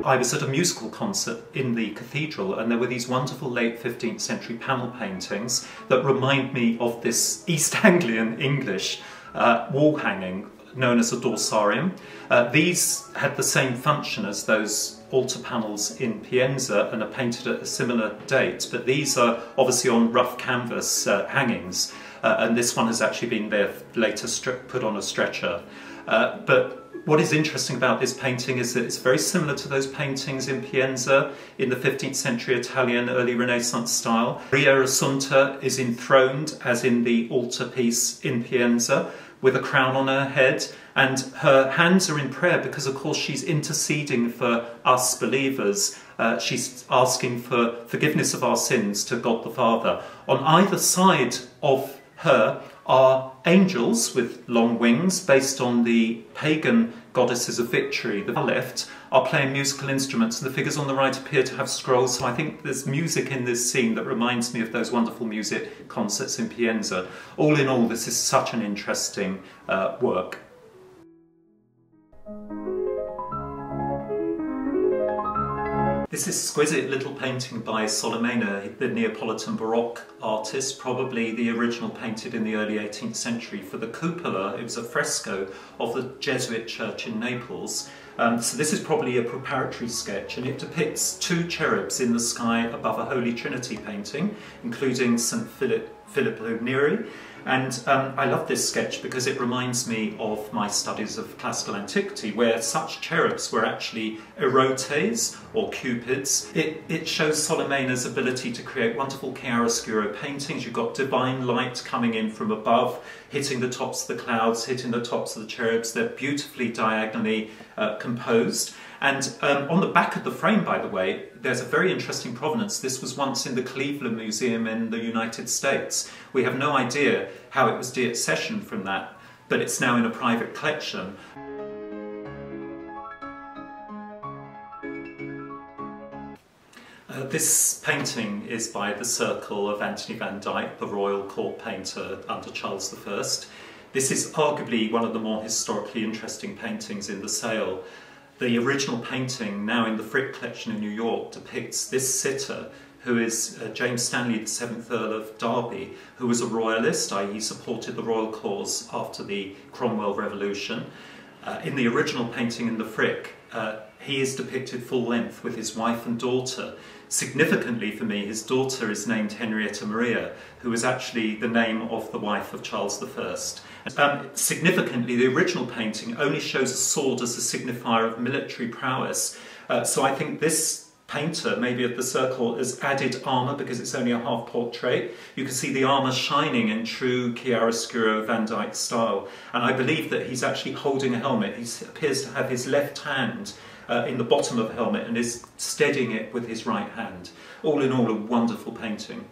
I was at a musical concert in the cathedral, and there were these wonderful late 15th century panel paintings that remind me of this East Anglian English wall hanging known as a dorsarium. These had the same function as those altar panels in Pienza and are painted at a similar date, but these are obviously on rough canvas hangings, and this one has actually been there later put on a stretcher. But what is interesting about this painting is that it's very similar to those paintings in Pienza in the 15th century Italian early Renaissance style. Maria Assunta is enthroned as in the altarpiece in Pienza with a crown on her head, and her hands are in prayer because of course she's interceding for us believers. She's asking for forgiveness of our sins to God the Father. On either side of her are angels with long wings based on the pagan goddesses of victory. The left are playing musical instruments, and the figures on the right appear to have scrolls, so I think there's music in this scene that reminds me of those wonderful music concerts in Pienza. All in all, this is such an interesting work. This exquisite little painting by Solimena, the Neapolitan Baroque artist, probably the original painted in the early 18th century for the cupola. It was a fresco of the Jesuit church in Naples. So this is probably a preparatory sketch, and it depicts two cherubs in the sky above a Holy Trinity painting, including St. Filippo Neri. And I love this sketch because it reminds me of my studies of classical antiquity, where such cherubs were actually erotes, or cupids. It shows Solimena's ability to create wonderful chiaroscuro paintings. You've got divine light coming in from above, hitting the tops of the clouds, hitting the tops of the cherubs. They're beautifully diagonally composed. And on the back of the frame, by the way, there's a very interesting provenance. This was once in the Cleveland Museum in the United States. We have no idea how it was deaccessioned from that, but it's now in a private collection. This painting is by the Circle of Anthony van Dyck, the royal court painter under Charles I. This is arguably one of the more historically interesting paintings in the sale. The original painting, now in the Frick collection in New York, depicts this sitter, who is James Stanley, the 7th Earl of Derby, who was a royalist, i.e. supported the royal cause after the Cromwell Revolution. In the original painting in the Frick, he is depicted full length with his wife and daughter. Significantly for me, his daughter is named Henrietta Maria, who is actually the name of the wife of Charles I. Significantly, the original painting only shows a sword as a signifier of military prowess. So I think this painter, maybe at the Circle, has added armour because it's only a half portrait. You can see the armour shining in true chiaroscuro Van Dyck style. And I believe that he's actually holding a helmet. He appears to have his left hand in the bottom of the helmet and is steadying it with his right hand. All in all, a wonderful painting.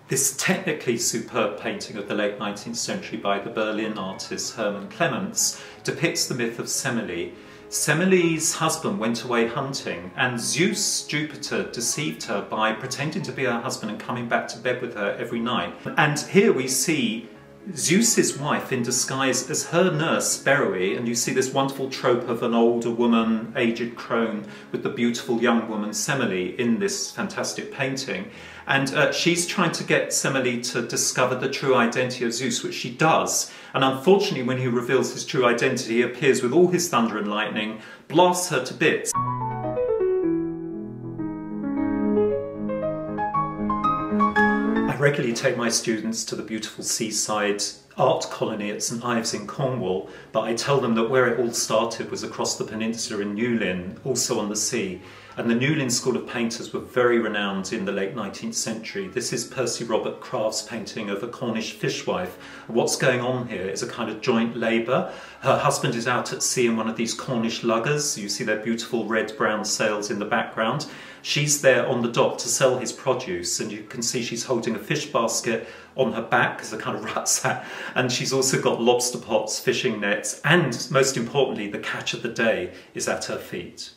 This technically superb painting of the late 19th century by the Berlin artist Hermann Clemens depicts the myth of Semele. Semele's husband went away hunting, and Zeus, Jupiter, deceived her by pretending to be her husband and coming back to bed with her every night. And here we see Zeus's wife in disguise as her nurse, Beroe, and you see this wonderful trope of an older woman, aged crone, with the beautiful young woman Semele in this fantastic painting. And she's trying to get Semele to discover the true identity of Zeus, which she does. And unfortunately, when he reveals his true identity, he appears with all his thunder and lightning, blasts her to bits. I regularly take my students to the beautiful seaside art colony at St Ives in Cornwall, but I tell them that where it all started was across the peninsula in Newlyn, also on the sea. And the Newlyn School of Painters were very renowned in the late 19th century. This is Percy Robert Craft's painting of a Cornish fishwife. What's going on here is a kind of joint labour. Her husband is out at sea in one of these Cornish luggers. You see their beautiful red-brown sails in the background. She's there on the dock to sell his produce, and you can see she's holding a fish basket on her back as a kind of rucksack, and she's also got lobster pots, fishing nets, and most importantly, the catch of the day is at her feet.